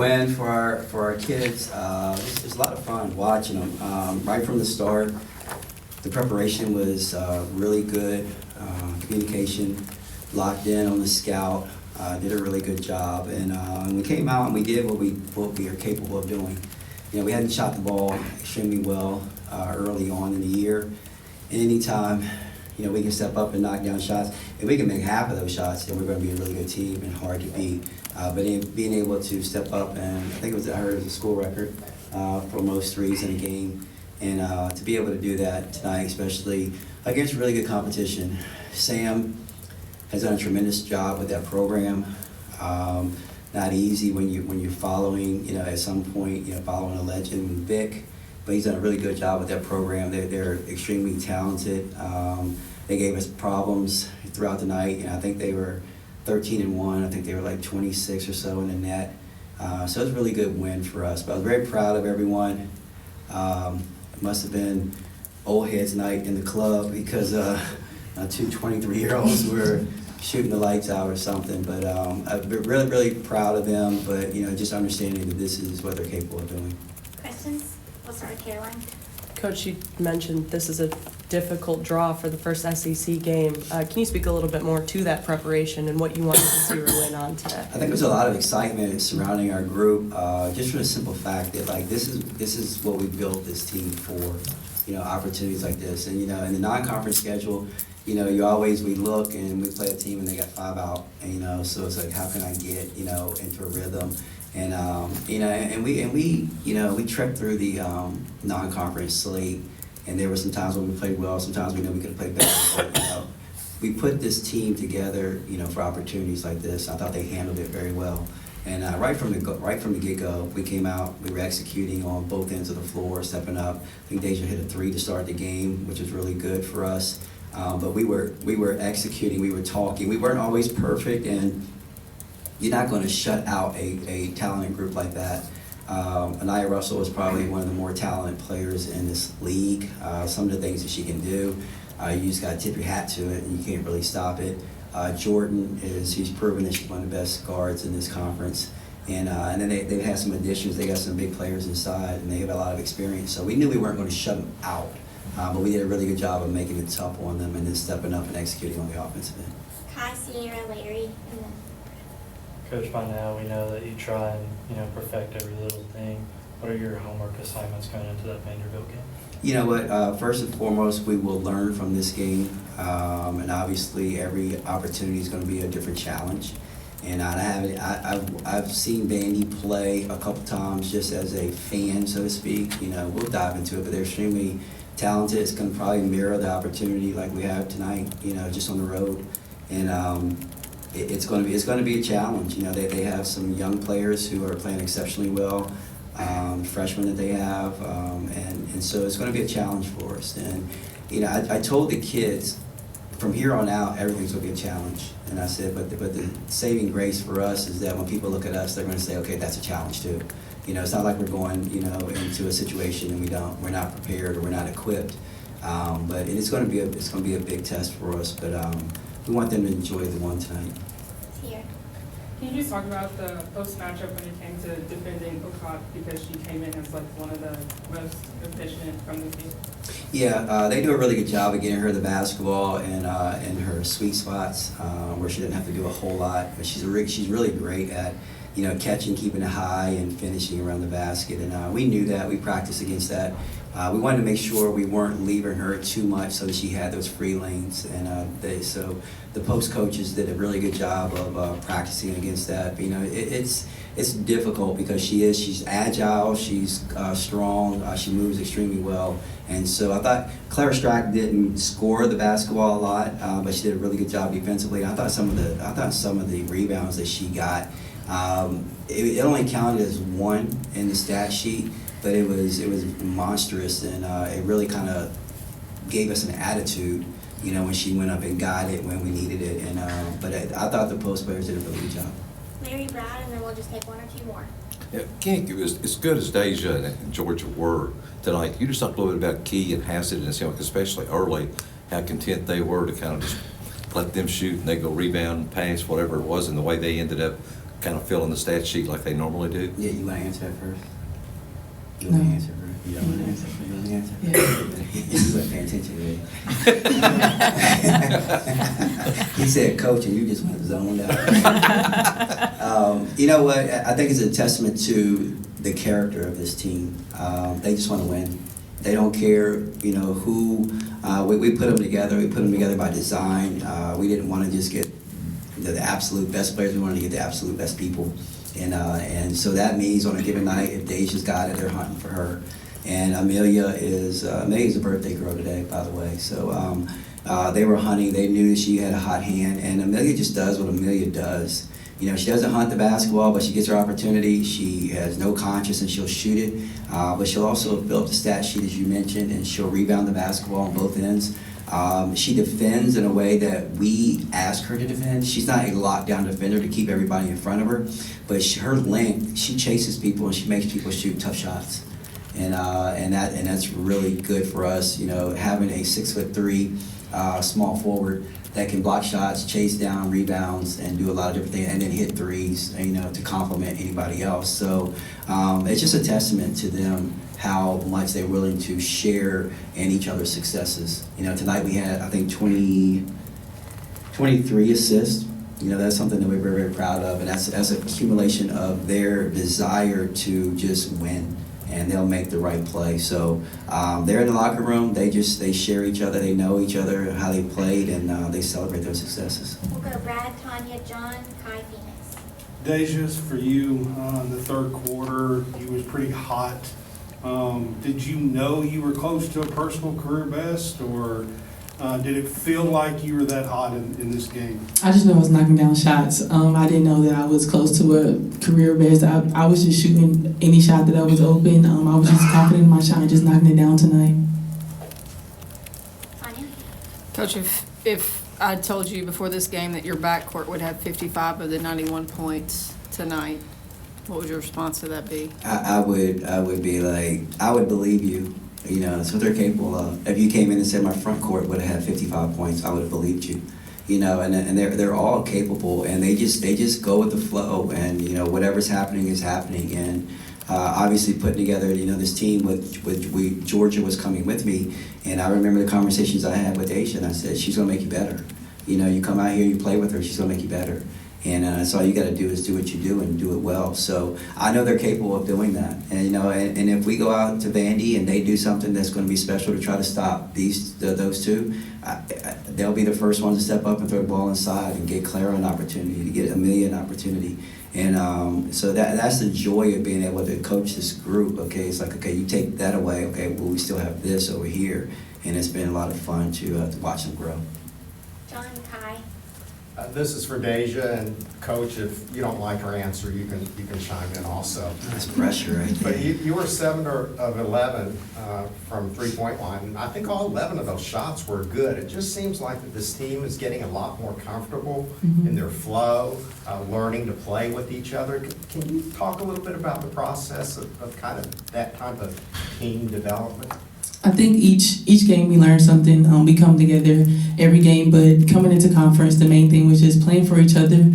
Win for our kids. It was a lot of fun watching them. Right from the start, the preparation was really good. Communication, locked in on the scout, did a really good job, and we came out and we did what we are capable of doing. You know, we hadn't shot the ball extremely well early on in the year. And anytime, you know, we can step up and knock down shots, if we can make half of those shots, then we're going to be a really good team and hard to beat. But being able to step up, and I think I heard it was a school record for most threes in a game, and to be able to do that tonight, especially against really good competition. Sam has done a tremendous job with that program. Not easy when you're following, you know, at some point, you know, following a legend, Vic, but he's done a really good job with that program. They're extremely talented. They gave us problems throughout the night, and I think they were 13-1. I think they were like 26 or so in the net. So it was a really good win for us. But I was very proud of everyone. It must have been old heads night in the club because two 23-year-olds were shooting the lights out or something. But I'm really, really proud of them. But, you know, just understanding that this is what they're capable of doing. Questions? We'll start with Caroline. Coach, you mentioned this is a difficult draw for the first SEC game. Can you speak a little bit more to that preparation and what you wanted to see her win on today? I think there's a lot of excitement surrounding our group, just for the simple fact that, like, this is what we built this team for, you know, opportunities like this. And, you know, in the non-conference schedule, you know, we look and we play a team and they got 5 out, and, you know, so it's like, how can I get, you know, into a rhythm? And, you know, and we you know, we trekked through the non-conference slate, and there were some times when we played well, sometimes we know we could have played better, but, you know, we put this team together, you know, for opportunities like this. I thought they handled it very well. And right from the get-go, we came out, we were executing on both ends of the floor, stepping up. I think Deja hit a 3 to start the game, which was really good for us. But we were executing, we were talking. We weren't always perfect, and you're not going to shut out a talented group like that. Anaya Russell is probably one of the more talented players in this league. Some of the things that she can do, you just got to tip your hat to it, and you can't really stop it. Jordan she's proven that she's one of the best guards in this conference. And then they've had some additions. They got some big players inside, and they have a lot of experience. So we knew we weren't going to shut them out, but we did a really good job of making it tough on them and then stepping up and executing on the offensive end. Kai, Sierra, Larry, and then Coach, by now we know that you try and, you know, perfect every little thing. What are your homework assignments going into that Vanderbilt game? You know what? First and foremost, we will learn from this game, and obviously every opportunity is going to be a different challenge. And I've seen Vandy play a couple times just as a fan, so to speak. You know, we'll dive into it, but they're extremely talented. It's going to probably mirror the opportunity like we have tonight, you know, just on the road. And it's going to be a challenge. You know, they have some young players who are playing exceptionally well, freshmen that they have, and so it's going to be a challenge for us. And you know, I told the kids from here on out everything's going to be a challenge. And I said, but the saving grace for us is that when people look at us, they're going to say, okay, that's a challenge too. You know, it's not like we're going, you know, into a situation and we're not prepared or we're not equipped. But it's going to be a big test for us. But we want them to enjoy the one tonight. Sierra. Can you just talk about the post matchup when it came to defending Okot, because she came in as like one of the most efficient from the field? Yeah, they do a really good job of getting her the basketball and in her sweet spots where she didn't have to do a whole lot. But she's really great at, you know, catching, keeping it high, and finishing around the basket. And we knew that. We practiced against that. We wanted to make sure we weren't leaving her too much so that she had those free lanes. And so the post coaches did a really good job of practicing against that. But, you know, it's difficult because she's agile, she's strong, she moves extremely well. And so I thought Clara Strack didn't score the basketball a lot, but she did a really good job defensively. I thought some of the rebounds that she got, it only counted as 1 in the stat sheet, but it was monstrous, and it really kind of gave us an attitude, you know, when she went up and got it when we needed it. And but I thought the post players did a really good job. Larry, Brad, and then we'll just take 1 or 2 more. Yeah, Ken, as good as Deja and Georgia were tonight, you just talked a little bit about Key and Hassett, and it seemed like especially early, how content they were to kind of just let them shoot and they go rebound, pass, whatever it was, and the way they ended up kind of fill in the stat sheet like they normally do? Yeah, you want to answer that first? You No. want to answer first? You don't want to answer? You want to answer? Yeah. You weren't paying attention, really. He said coach, and you just went zoned out. You know what? I think it's a testament to the character of this team. They just want to win. They don't care, you know, who. We put them together. We put them together by design. We didn't want to just get the absolute best players. We wanted to get the absolute best people. And so that means on a given night, if Deja's got it, they're hunting for her. And Amelia's a birthday girl today, by the way. So they were hunting. They knew she had a hot hand. And Amelia just does what Amelia does. You know, she doesn't hunt the basketball, but she gets her opportunity. She has no conscience, and she'll shoot it. But she'll also fill up the stat sheet, as you mentioned, and she'll rebound the basketball on both ends. She defends in a way that we ask her to defend. She's not a lockdown defender to keep everybody in front of her, but her length, she chases people and she makes people shoot tough shots. And that's really good for us. You know, having a 6'3" small forward that can block shots, chase down rebounds, and do a lot of different things, and then hit threes, you know, to complement anybody else. So it's just a testament to them how much they're willing to share in each other's successes. You know, tonight we had, I think, 23 assists. You know, that's something that we're very, very proud of, and that's an accumulation of their desire to just win, and they'll make the right play. So they're in the locker room. They share each other. They know each other, how they played, and they celebrate their successes. We'll go Brad, Tanya, John, Kai, Phoenix. Deja's for you, in the third quarter, you was pretty hot. Did you know you were close to a personal career best, or did it feel like you were that hot in this game? I just know I was knocking down shots. I didn't know that I was close to a career best. I was just shooting any shot that I was open. I was just confident in my shot and just knocking it down tonight. Tanya? Coach, if I told you before this game that your backcourt would have 55 of the 91 points tonight, what would your response to that be? I would be like, I would believe you. You know, that's what they're capable of. If you came in and said my front court would have had 55 points, I would have believed you. You know, and they're all capable, and they just go with the flow, and you know, whatever's happening is happening. And obviously putting together, you know, this team with Georgia was coming with me, and I remember the conversations I had with Deja, and I said, she's gonna make you better. You know, you come out here, you play with her, she's gonna make you better. And that's all you got to do is do what you do and do it well. So I know they're capable of doing that. And you know, and if we go out to Vandy and they do something that's going to be special to try to stop those two, they'll be the first ones to step up and throw the ball inside and get Clara an opportunity, to get Amelia an opportunity. And so that's the joy of being able to coach this group. Okay, it's like, okay, you take that away. Okay, well, we still have this over here, and it's been a lot of fun to watch them grow. John, Kai. This is for Deja, and Coach, if you don't like her answer, you can chime in also. That's pressure right there. But you were 7 of 11 from three-point line, and I think all 11 of those shots were good. It just seems like that this team is getting a lot more comfortable in their flow, learning to play with each other. Can you talk a little bit about the process of kind of that type of team development? I think each game we learn something. We come together every game, but coming into conference, the main thing was just playing for each other.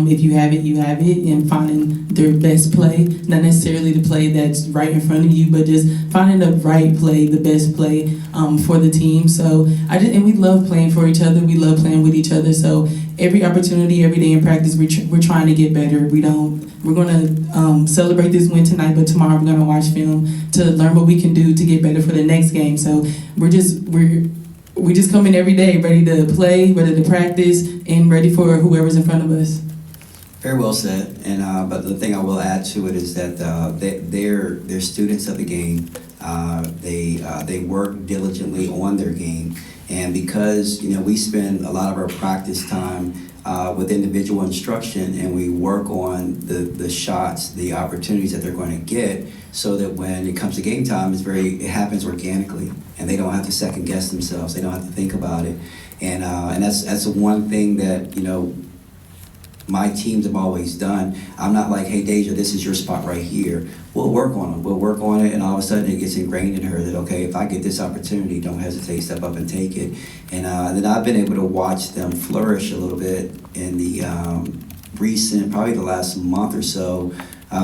If you have it, you have it, and finding their best play. Not necessarily the play that's right in front of you, but just finding the right play, the best play for the team. So and we love playing for each other. We love playing with each other. So every opportunity, every day in practice, we're trying to get better. We're going to celebrate this win tonight, but tomorrow we're going to watch film to learn what we can do to get better for the next game. So we just come in every day ready to play, ready to practice, and ready for whoever's in front of us. Very well said. And but the thing I will add to it is that they're students of the game. They work diligently on their game, and because you know we spend a lot of our practice time with individual instruction, and we work on the shots, the opportunities that they're going to get, so that when it comes to game time, it happens organically, and they don't have to second guess themselves. They don't have to think about it, and that's the one thing that you know my teams have always done. I'm not like, hey Deja, this is your spot right here. We'll work on it. We'll work on it, and all of a sudden it gets ingrained in her that okay, if I get this opportunity, don't hesitate, step up and take it. And then I've been able to watch them flourish a little bit in the recent, probably the last month or so,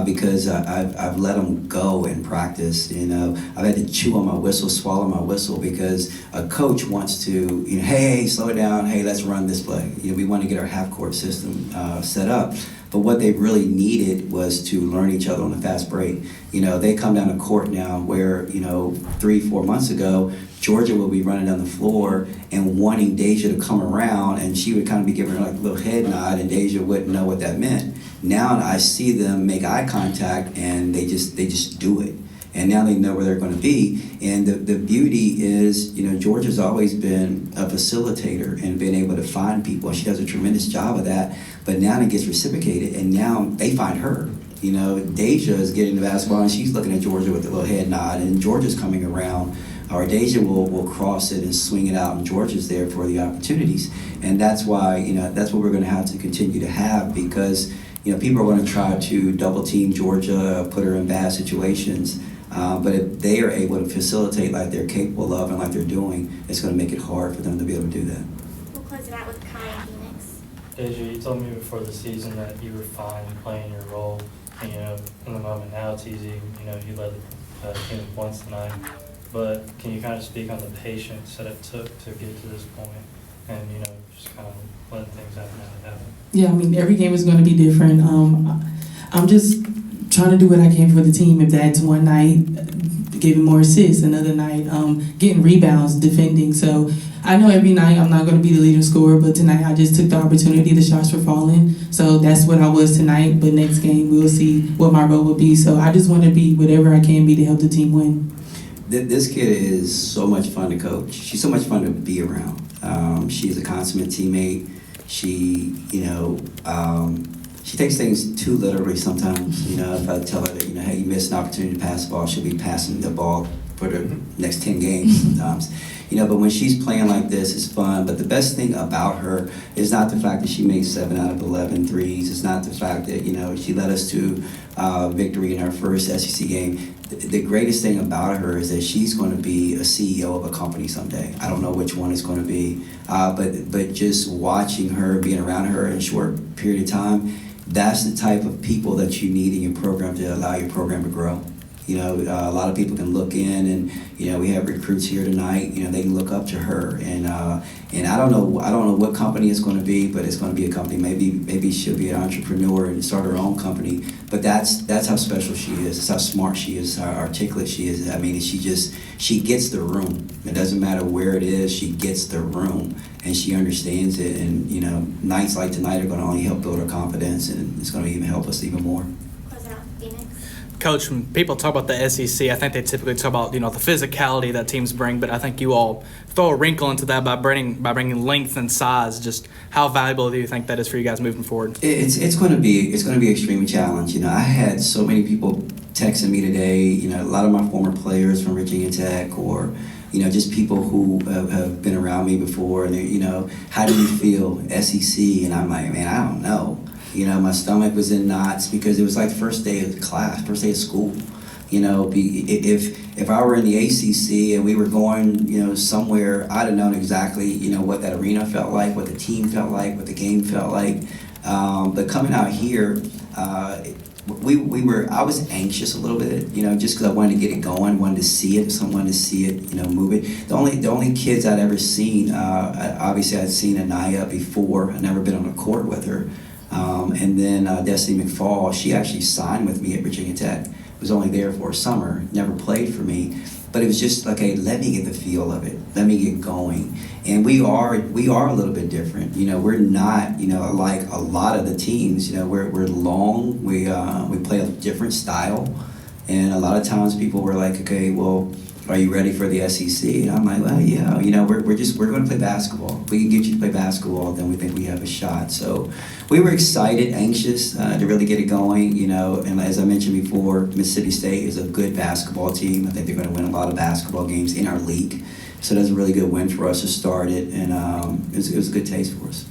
because I've let them go in practice. You know, I've had to chew on my whistle, swallow my whistle, because a coach wants to, you know, hey, slow it down. Hey, let's run this play. You know, we want to get our half-court system set up. But what they really needed was to learn each other on the fast break. You know, they come down to court now where, you know, 3-4 months ago, Georgia will be running down the floor and wanting Deja to come around, and she would kind of be giving her like a little head nod, and Deja wouldn't know what that meant. Now I see them make eye contact, and they just do it. And now they know where they're going to be. And the beauty is, you know, Georgia's always been a facilitator and been able to find people. She does a tremendous job of that. But now it gets reciprocated, and now they find her. You know, Deja is getting the basketball, and she's looking at Georgia with a little head nod, and Georgia's coming around. Or Deja will cross it and swing it out, and Georgia's there for the opportunities. And that's why, you know, that's what we're going to have to continue to have, because, you know, people are going to try to double team Georgia, put her in bad situations. But if they are able to facilitate like they're capable of and like they're doing, it's going to make it hard for them to be able to do that. We'll close it out with Kai and Phoenix. Deja, you told me before the season that you were fine playing your role, and, you know, in the moment now it's easy, you know, you led the team in points tonight, but can you kind of speak on the patience that it took to get to this point, and, you know, just kind of letting things happen as it happened? Yeah, I mean, every game is going to be different. I'm just trying to do what I can for the team. If that's one night, giving more assists, another night, getting rebounds, defending. So I know every night I'm not going to be the leading scorer, but tonight I just took the opportunity. The shots were falling. So that's what I was tonight. But next game, we'll see what my role will be. So I just want to be whatever I can be to help the team win. This kid is so much fun to coach. She's so much fun to be around. She's a consummate teammate. She, you know, she takes things too literally sometimes. You know, if I tell her that, you know, hey, you missed an opportunity to pass the ball, she'll be passing the ball for the next 10 games sometimes. You know, but when she's playing like this, it's fun. But the best thing about her is not the fact that she makes 7 out of 11 threes. It's not the fact that, you know, she led us to victory in our first SEC game. The greatest thing about her is that she's going to be a CEO of a company someday. I don't know which one it's going to be, but just watching her, being around her in a short period of time, that's the type of people that you need in your program to allow your program to grow. You know, a lot of people can look in, and, you know, we have recruits here tonight. You know, they can look up to her, and I don't know what company it's going to be, but it's going to be a company. Maybe she'll be an entrepreneur and start her own company. But that's how special she is. That's how smart she is. How articulate she is. I mean, she gets the room. It doesn't matter where it is. She gets the room, and she understands it. And, you know, nights like tonight are going to only help build her confidence, and it's going to even help us even more. Close it out with Phoenix. Coach, when people talk about the SEC, I think they typically talk about, you know, the physicality that teams bring, but I think you all throw a wrinkle into that by bringing length and size. Just how valuable do you think that is for you guys moving forward? It's going to be extremely challenging. You know, I had so many people texting me today. You know, a lot of my former players from Virginia Tech, or, you know, just people who have been around me before, and you know, how do you feel SEC? And I'm like, man, I don't know. You know, my stomach was in knots because it was like the first day of class, first day of school. You know, if I were in the ACC and we were going, you know, somewhere, I'd have known exactly, you know, what that arena felt like, what the team felt like, what the game felt like. But coming out here, I was anxious a little bit, you know, just because I wanted to get it going, wanted to see it, someone to see it, you know, move it. The only kids I'd ever seen, obviously I'd seen Anaya before. I'd never been on a court with her. And then Destiny McFall, she actually signed with me at Virginia Tech. Was only there for a summer, never played for me. But it was just like, hey, let me get the feel of it. Let me get going. And we are a little bit different. You know, we're not, you know, like a lot of the teams. You know, we're long. We play a different style. And a lot of times people were like, okay, well, are you ready for the SEC? And I'm like, well, yeah, you know, we're going to play basketball. If we can get you to play basketball, then we think we have a shot. So we were excited, anxious to really get it going, you know. And as I mentioned before, Mississippi State is a good basketball team. I think they're going to win a lot of basketball games in our league. So that's a really good win for us to start it, and it was a good taste for us.